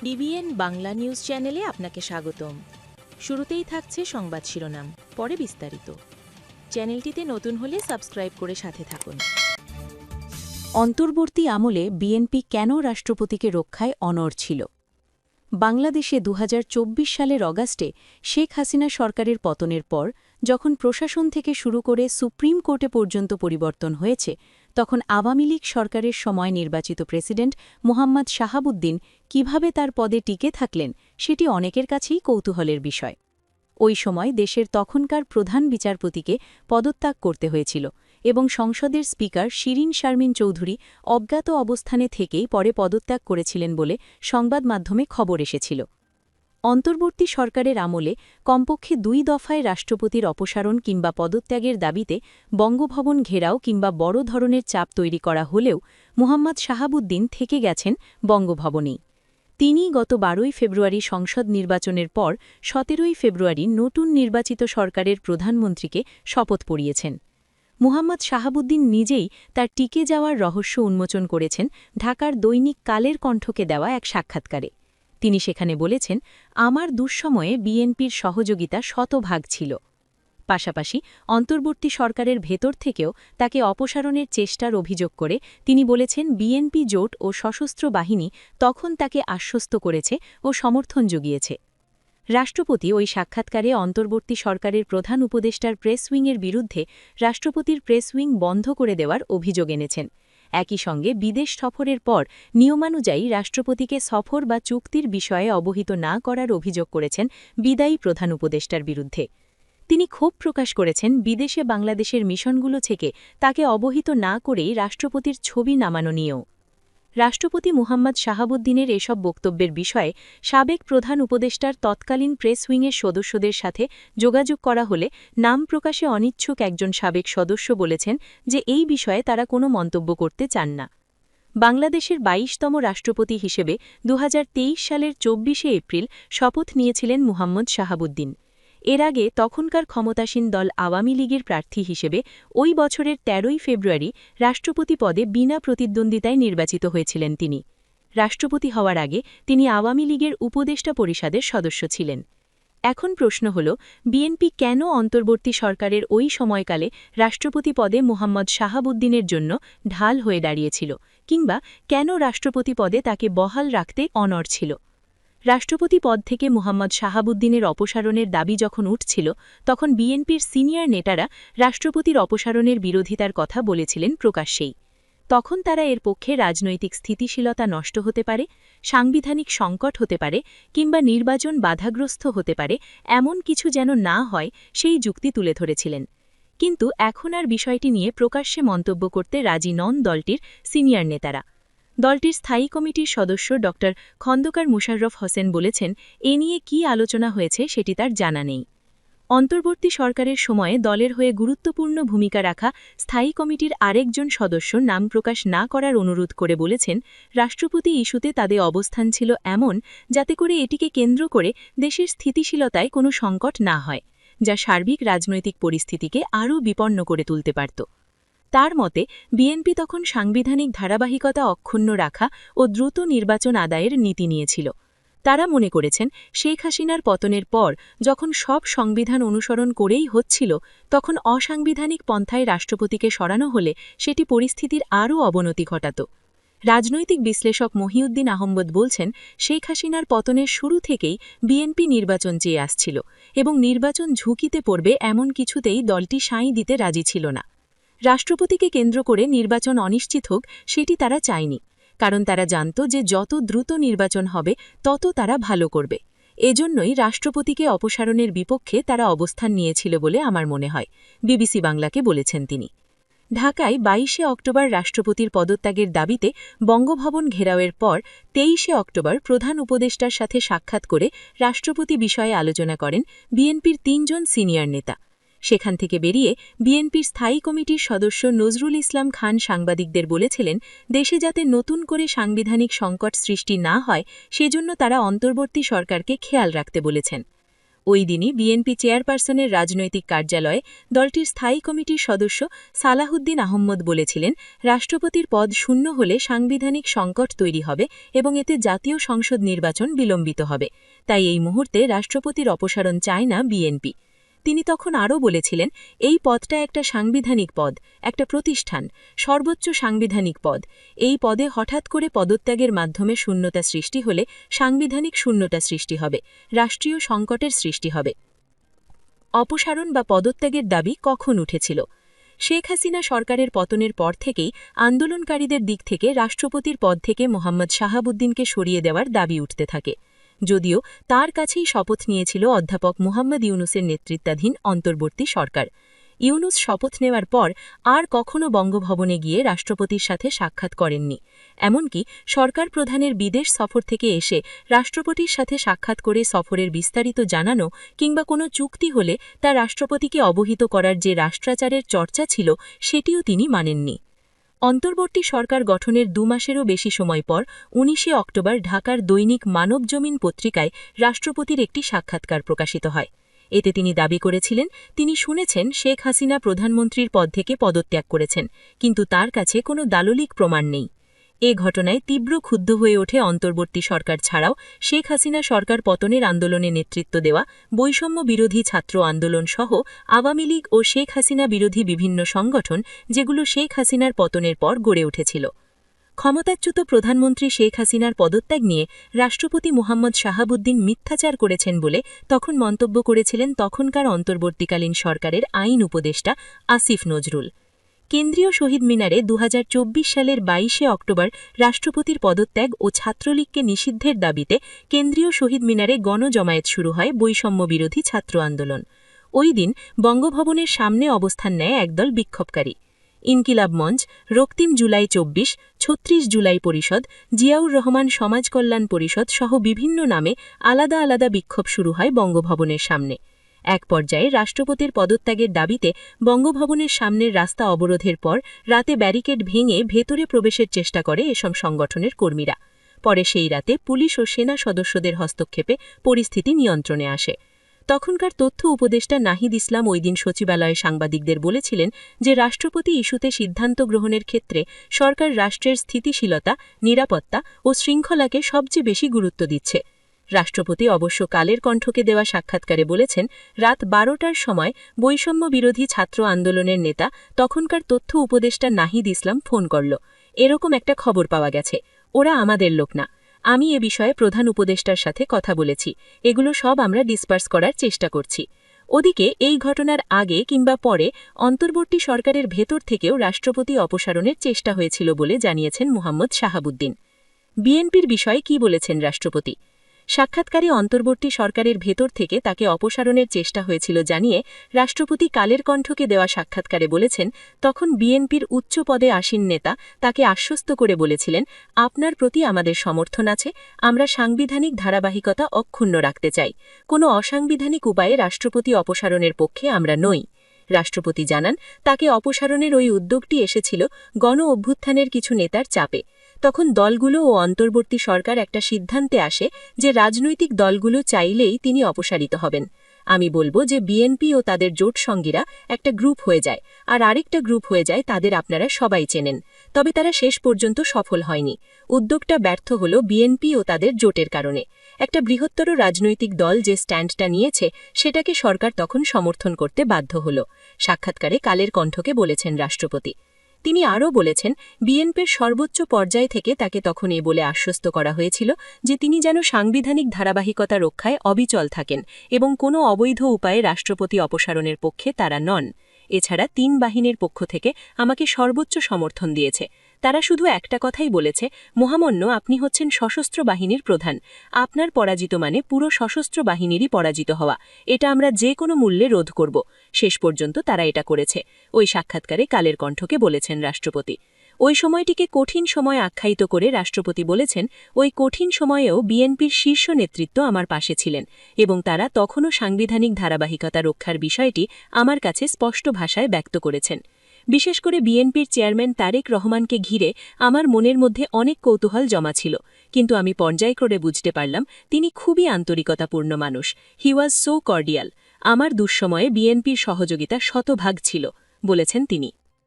DBN Bangla news চ্যানেলে আপনাকে স্বাগতম। শুরুতেই থাকছে সংবাদ শিরোনাম, পরে বিস্তারিত। চ্যানেলটিতে নতুন হলে সাবস্ক্রাইব করে সাথে থাকুন। অন্তর্বর্তী আমলে বিএনপি কেন রাষ্ট্রপতিকে রক্ষায় অনড় ছিল? বাংলাদেশে ২০২৪ সালের অগাস্টে শেখ হাসিনা সরকারের পতনের পর যখন প্রশাসন থেকে শুরু করে সুপ্রিম কোর্টে পর্যন্ত পরিবর্তন হয়েছে, তখন আওয়ামী লীগ সরকারের সময় নির্বাচিত প্রেসিডেন্ট মোহাম্মদ শাহাবুদ্দিন কিভাবে তার পদে টিকে থাকলেন সেটি অনেকের কাছেই কৌতূহলের বিষয়। ওই সময় দেশের তখনকার প্রধান বিচারপতিকে পদত্যাগ করতে হয়েছিল এবং সংসদের স্পিকার শিরিন শারমিন চৌধুরী অজ্ঞাত অবস্থানে থেকেই পরে পদত্যাগ করেছিলেন বলে সংবাদ মাধ্যমে খবর এসেছিল। অন্তর্বর্তী সরকারের আমলে কমপক্ষে ২ দফায় রাষ্ট্রপতির অপসারণ কিংবা পদত্যাগের দাবিতে বঙ্গভবন ঘেরাও কিংবা বড় ধরনের চাপ তৈরি করা হলেও মোহাম্মদ শাহাবুদ্দিন থেকে গেছেন বঙ্গভবনেই। তিনি গত ১২ই ফেব্রুয়ারি সংসদ নির্বাচনের পর ১৭ই ফেব্রুয়ারি নতুন নির্বাচিত সরকারের প্রধানমন্ত্রীকে শপথ পড়িয়েছেন। মোহাম্মদ শাহাবুদ্দিন নিজেই তার টিকে যাওয়ার রহস্য উন্মোচন করেছেন ঢাকার দৈনিক কালের কণ্ঠকে দেওয়া এক সাক্ষাৎকারে। তিনি সেখানে বলেছেন, আমার দুঃসময়ে বিএনপির সহযোগিতা শতভাগ ছিল। পাশাপাশি অন্তর্বর্তী সরকারের ভেতর থেকেও তাকে অপসারণের চেষ্টার অভিযোগ করে তিনি বলেছেন, বিএনপি জোট ও সশস্ত্র বাহিনী তখন তাকে আশ্বস্ত করেছে ও সমর্থন জুগিয়েছে। রাষ্ট্রপতি ওই সাক্ষাৎকারে অন্তর্বর্তী সরকারের প্রধান উপদেষ্টার প্রেস উইংয়ের বিরুদ্ধে রাষ্ট্রপতির প্রেস উইং বন্ধ করে দেওয়ার অভিযোগ এনেছেন। একই সঙ্গে বিদেশ সফরের পর নিয়মানুযায়ী রাষ্ট্রপতিকে সফর বা চুক্তির বিষয়ে অবহিত না করার অভিযোগ করেছেন বিদায়ী প্রধান উপদেষ্টার বিরুদ্ধে। তিনি ক্ষোভ প্রকাশ করেছেন বিদেশে বাংলাদেশের মিশনগুলো থেকে তাকে অবহিত না করেই রাষ্ট্রপতির ছবি নামানো নিয়েও। রাষ্ট্রপতি মুহাম্মদ শাহাবুদ্দিনের এসব বক্তব্যের বিষয়ে সাবেক প্রধান উপদেষ্টার তৎকালীন প্রেস উইংয়ের সদস্যদের সাথে যোগাযোগ করা হলে নাম প্রকাশে অনিচ্ছুক একজন সাবেক সদস্য বলেছেন যে এই বিষয়ে তারা কোনো মন্তব্য করতে চান না। বাংলাদেশের ২২তম রাষ্ট্রপতি হিসেবে ২০২৩ সালের ২৪শে এপ্রিল শপথ নিয়েছিলেন মুহাম্মদ শাহাবুদ্দিন। এর আগে তখনকার ক্ষমতাসীন দল আওয়ামী লীগের প্রার্থী হিসেবে ওই বছরের ১৩ই ফেব্রুয়ারি রাষ্ট্রপতি পদে বিনা প্রতিদ্বন্দ্বিতায় নির্বাচিত হয়েছিলেন তিনি। রাষ্ট্রপতি হওয়ার আগে তিনি আওয়ামী লীগের উপদেষ্টা পরিষদের সদস্য ছিলেন। এখন প্রশ্ন হল, বিএনপি কেন অন্তর্বর্তী সরকারের ওই সময়কালে রাষ্ট্রপতি পদে মোহাম্মদ শাহাবুদ্দিনের জন্য ঢাল হয়ে দাঁড়িয়েছিল, কিংবা কেন রাষ্ট্রপতি পদে তাকে বহাল রাখতে অনড় ছিল? রাষ্ট্রপতি পদ থেকে মোহাম্মদ শাহাবুদ্দিনের অপসারণের দাবি যখন উঠছিল, তখন বিএনপির সিনিয়র নেতারা রাষ্ট্রপতির অপসারণের বিরোধিতার কথা বলেছিলেন প্রকাশ্যেই। তখন তারা এর পক্ষে রাজনৈতিক স্থিতিশীলতা নষ্ট হতে পারে, সাংবিধানিক সংকট হতে পারে, কিংবা নির্বাচন বাধাগ্রস্ত হতে পারে, এমন কিছু যেন না হয় সেই যুক্তি তুলে ধরেছিলেন। কিন্তু এখন আর বিষয়টি নিয়ে প্রকাশ্যে মন্তব্য করতে রাজি নন দলটির সিনিয়র নেতারা। দলটির স্থায়ী কমিটির সদস্য ড খন্দকার মুশাররফ হোসেন বলেছেন, এ নিয়ে কী আলোচনা হয়েছে সেটি তার জানা নেই। অন্তর্বর্তী সরকারের সময়ে দলের হয়ে গুরুত্বপূর্ণ ভূমিকা রাখা স্থায়ী কমিটির আরেকজন সদস্য নাম প্রকাশ না করার অনুরোধ করে বলেছেন, রাষ্ট্রপতি ইস্যুতে তাদের অবস্থান ছিল এমন যাতে করে এটিকে কেন্দ্র করে দেশের স্থিতিশীলতায় কোনো সংকট না হয়, যা সার্বিক রাজনৈতিক পরিস্থিতিকে আরও বিপন্ন করে তুলতে পারত। তার মতে, বিএনপি তখন সাংবিধানিক ধারাবাহিকতা অক্ষুণ্ণ রাখা ও দ্রুত নির্বাচন আদায়ের নীতি নিয়েছিল। তারা মনে করেছেন, শেখ হাসিনার পতনের পর যখন সব সংবিধান অনুসরণ করেই হচ্ছিল, তখন অসাংবিধানিক পন্থায় রাষ্ট্রপতিকে সরানো হলে সেটি পরিস্থিতির আরও অবনতি ঘটাত। রাজনৈতিক বিশ্লেষক মহিউদ্দিন আহমদ বলছেন, শেখ হাসিনার পতনের শুরু থেকেই বিএনপি নির্বাচন চেয়ে আসছিল এবং নির্বাচন ঝুঁকিতে পড়বে এমন কিছুতেই দলটি সাঁই দিতে রাজি ছিল না। রাষ্ট্রপতিকে কেন্দ্র করে নির্বাচন অনিশ্চিত হোক সেটি তারা চায়নি, কারণ তারা জানত যে যত দ্রুত নির্বাচন হবে তত তারা ভালো করবে। এজন্যই রাষ্ট্রপতিকে অপসারণের বিপক্ষে তারা অবস্থান নিয়েছিল বলে আমার মনে হয়, বিবিসি বাংলাকে বলেছেন তিনি। ঢাকায় ২২শে অক্টোবর রাষ্ট্রপতির পদত্যাগের দাবিতে বঙ্গভবন ঘেরাওয়ের পর ২৩শে অক্টোবর প্রধান উপদেষ্টার সাথে সাক্ষাৎ করে রাষ্ট্রপতি বিষয়ে আলোচনা করেন বিএনপির ৩ জন সিনিয়র নেতা। সেখান থেকে বেরিয়ে বিএনপির স্থায়ী কমিটির সদস্য নজরুল ইসলাম খান সাংবাদিকদের বলেছিলেন, দেশে যাতে নতুন করে সাংবিধানিক সংকট সৃষ্টি না হয় সেজন্য তারা অন্তর্বর্তী সরকারকে খেয়াল রাখতে বলেছেন। ওই দিনই বিএনপি চেয়ারপারসনের রাজনৈতিক কার্যালয়ে দলটির স্থায়ী কমিটির সদস্য সালাহুদ্দিন আহম্মদ বলেছিলেন, রাষ্ট্রপতির পদ শূন্য হলে সাংবিধানিক সংকট তৈরি হবে এবং এতে জাতীয় সংসদ নির্বাচন বিলম্বিত হবে। তাই এই মুহূর্তে রাষ্ট্রপতির অপসারণ চায় না বিএনপি। তিনি তখন আরও বলেছিলেন, এই পদটা একটা সাংবিধানিক পদ, একটা প্রতিষ্ঠান, সর্বোচ্চ সাংবিধানিক পদ। এই পদে হঠাৎ করে পদত্যাগের মাধ্যমে শূন্যতা সৃষ্টি হলে সাংবিধানিক শূন্যতা সৃষ্টি হবে, রাষ্ট্রীয় সংকটের সৃষ্টি হবে। অপসারণ বা পদত্যাগের দাবি কখন উঠেছিল? শেখ হাসিনা সরকারের পতনের পর থেকেই আন্দোলনকারীদের দিক থেকে রাষ্ট্রপতির পদ থেকে মোহাম্মদ শাহাবুদ্দিনকে সরিয়ে দেওয়ার দাবি উঠতে থাকে। যদিও তার কাছেই শপথ নিয়েছিল অধ্যাপক মুহাম্মদ ইউনূসের নেতৃত্বাধীন অন্তর্বর্তী সরকার। ইউনূস শপথ নেওয়ার পর আর কখনো বঙ্গভবনে গিয়ে রাষ্ট্রপতির সাথে সাক্ষাৎ করেননি। এমনকি সরকার প্রধানের বিদেশ সফর থেকে এসে রাষ্ট্রপতির সাথে সাক্ষাৎ করে সফরের বিস্তারিত জানানো কিংবা কোনো চুক্তি হলে তা রাষ্ট্রপতিকে অবহিত করার যে রাষ্ট্রাচারের চর্চা ছিল, সেটিও তিনি মানেননি। অন্তর্বর্তী সরকার গঠনের 2 মাসেরও বেশি সময় পর 19শে অক্টোবর ঢাকার দৈনিক মানবজমিন পত্রিকায় রাষ্ট্রপতির একটি সাক্ষাৎকার প্রকাশিত হয়। এতে তিনি দাবি করেছিলেন, তিনি শুনেছেন শেখ হাসিনা প্রধানমন্ত্রীর পদ থেকে পদত্যাগ করেছেন, কিন্তু তার কাছে কোনো দালিলিক প্রমাণ নেই। এ ঘটনায় তীব্র ক্ষুব্ধ হয়ে ওঠে অন্তর্বর্তী সরকার ছাড়াও শেখ হাসিনা সরকার পতনের আন্দোলনে নেতৃত্ব দেওয়া বৈষম্য বিরোধী ছাত্র আন্দোলন সহ আওয়ামী লীগ ও শেখ হাসিনা বিরোধী বিভিন্ন সংগঠন, যেগুলো শেখ হাসিনার পতনের পর গড়ে উঠেছিল। ক্ষমতাচ্যুত প্রধানমন্ত্রী শেখ হাসিনার পদত্যাগ নিয়ে রাষ্ট্রপতি মুহাম্মদ শাহাবুদ্দিন মিথ্যাচার করেছেন বলে তখন মন্তব্য করেছিলেন তখনকার অন্তর্বর্তীকালীন সরকারের আইন উপদেষ্টা আসিফ নজরুল। কেন্দ্রীয় শহীদ মিনারে 2024 সালের 22শে অক্টোবর রাষ্ট্রপতির পদত্যাগ ও ছাত্রলীগকে নিষিদ্ধের দাবিতে কেন্দ্রীয় শহীদ মিনারে গণজমায়েত শুরু হয় বৈষম্য বিরোধী ছাত্র আন্দোলন। ওই দিন বঙ্গভবনের সামনে অবস্থান নেয় একদল বিক্ষোভকারী। ইনকিলাব মঞ্চ, রক্তিম জুলাই 24, 36 জুলাই পরিষদ, জিয়াউর রহমান সমাজ কল্যাণ পরিষদ সহ বিভিন্ন নামে আলাদা আলাদা বিক্ষোভ শুরু হয় বঙ্গভবনের সামনে। এক পর্যায়ে রাষ্ট্রপতির পদত্যাগের দাবিতে বঙ্গভবনের সামনের রাস্তা অবরোধের পর রাতে ব্যারিকেড ভেঙে ভেতরে প্রবেশের চেষ্টা করে এসব সংগঠনের কর্মীরা। পরে সেই রাতে পুলিশ ও সেনা সদস্যদের হস্তক্ষেপে পরিস্থিতি নিয়ন্ত্রণে আসে। তখনকার তথ্য উপদেষ্টা নাহিদ ইসলাম ওই দিন সচিবালয়ে সাংবাদিকদের বলেছিলেন যে রাষ্ট্রপতি ইস্যুতে সিদ্ধান্ত গ্রহণের ক্ষেত্রে সরকার রাষ্ট্রের স্থিতিশীলতা, নিরাপত্তা ও শৃঙ্খলাকে সবচেয়ে বেশি গুরুত্ব দিচ্ছে। রাষ্ট্রপতি অবশ্য কালের কণ্ঠকে দেওয়া সাক্ষাৎকারে বলেছেন, রাত 12টার সময় বৈষম্য বিরোধী ছাত্র আন্দোলনের নেতা তখনকার তথ্য উপদেষ্টা নাহিদ ইসলাম ফোন করল, এরকম একটা খবর পাওয়া গেছে, ওরা আমাদের লোক না। আমি এ বিষয়ে প্রধান উপদেষ্টার সাথে কথা বলেছি, এগুলো সব আমরা ডিসপার্স করার চেষ্টা করছি। ওদিকে এই ঘটনার আগে কিংবা পরে অন্তর্বর্তী সরকারের ভেতর থেকেও রাষ্ট্রপতি অপসারণের চেষ্টা হয়েছিল বলে জানিয়েছেন মুহাম্মদ শাহাবুদ্দিন। বিএনপির বিষয়ে কি বলেছেন রাষ্ট্রপতি? সাক্ষাৎকারে অন্তর্বর্তী সরকারের ভেতর থেকে তাকে অপসারণের চেষ্টা হয়েছিল জানিয়ে রাষ্ট্রপতি কালের কণ্ঠকে দেওয়া সাক্ষাৎকারে বলেছেন, তখন বিএনপির উচ্চ পদে আসীন নেতা তাকে আশ্বস্ত করে বলেছিলেন, আপনার প্রতি আমাদের সমর্থন আছে, আমরা সাংবিধানিক ধারাবাহিকতা অক্ষুণ্ণ রাখতে চাই, কোনো অসাংবিধানিক উপায়ে রাষ্ট্রপতি অপসারণের পক্ষে আমরা নই। রাষ্ট্রপতি জানান, তাকে অপসারণের ওই উদ্যোগটি এসেছিল গণ অভ্যুত্থানের কিছু নেতার চাপে। তখন দলগুলো ও অন্তর্বর্তী সরকার একটা সিদ্ধান্তে আসে যে রাজনৈতিক দলগুলো চাইলেই তিনি অপসারিত হবেন। আমি বলবো যে বিএনপি ও তাদের জোট সঙ্গীরা একটা গ্রুপ হয়ে যায়, আর আরেকটা গ্রুপ হয়ে যায় তাদের আপনারা সবাই চেনেন। তবে তারা শেষ পর্যন্ত সফল হয়নি। উদ্যোগটা ব্যর্থ হল বিএনপি ও তাদের জোটের কারণে। একটা বৃহত্তর রাজনৈতিক দল যে স্ট্যান্ডটা নিয়েছে সেটাকে সরকার তখন সমর্থন করতে বাধ্য হল, সাক্ষাৎকারে কালের কণ্ঠকে বলেছেন রাষ্ট্রপতি। তিনি আরও বলেছেন, বিএনপির সর্বোচ্চ পর্যায় থেকে তাকে তখন এ বলে আশ্বস্ত করা হয়েছিল যে তিনি যেন সাংবিধানিক ধারাবাহিকতা রক্ষায় অবিচল থাকেন এবং কোনো অবৈধ উপায়ে রাষ্ট্রপতি অপসারণের পক্ষে তারা নন। এছাড়া 3 বাহিনীর পক্ষ থেকে আমাকে সর্বোচ্চ সমর্থন দিয়েছে। তারা শুধু একটা কথাই বলেছে, মহামান্য আপনি হচ্ছেন সশস্ত্র বাহিনীর প্রধান, আপনার পরাজিত মানে পুরো সশস্ত্র বাহিনীরই পরাজিত হওয়া, এটা আমরা যে কোনো মূল্যে রোধ করব। শেষ পর্যন্ত তারা এটা করেছে, ওই সাক্ষাৎকারে কালের কণ্ঠকে বলেছেন রাষ্ট্রপতি। ওই সময়টিকে কঠিন সময় আখ্যায়িত করে রাষ্ট্রপতি বলেছেন, ওই কঠিন সময়েও বিএনপির শীর্ষ নেতৃত্ব আমার পাশে ছিলেন এবং তারা তখনও সাংবিধানিক ধারাবাহিকতা রক্ষার বিষয়টি আমার কাছে স্পষ্ট ভাষায় ব্যক্ত করেছেন। বিশেষ করে বিএনপির চেয়ারম্যান তারেক রহমানকে ঘিরে আমার মনের মধ্যে অনেক কৌতূহল জমা ছিল, কিন্তু আমি পর্যায়ক্রমে বুঝতে পারলাম তিনি খুবই আন্তরিকতাপূর্ণ মানুষ। হি ওয়াজ সো কর্ডিয়াল। আমার দুঃসময়ে বিএনপির সহযোগিতা শতভাগ ছিল, বলেছেন তিনি।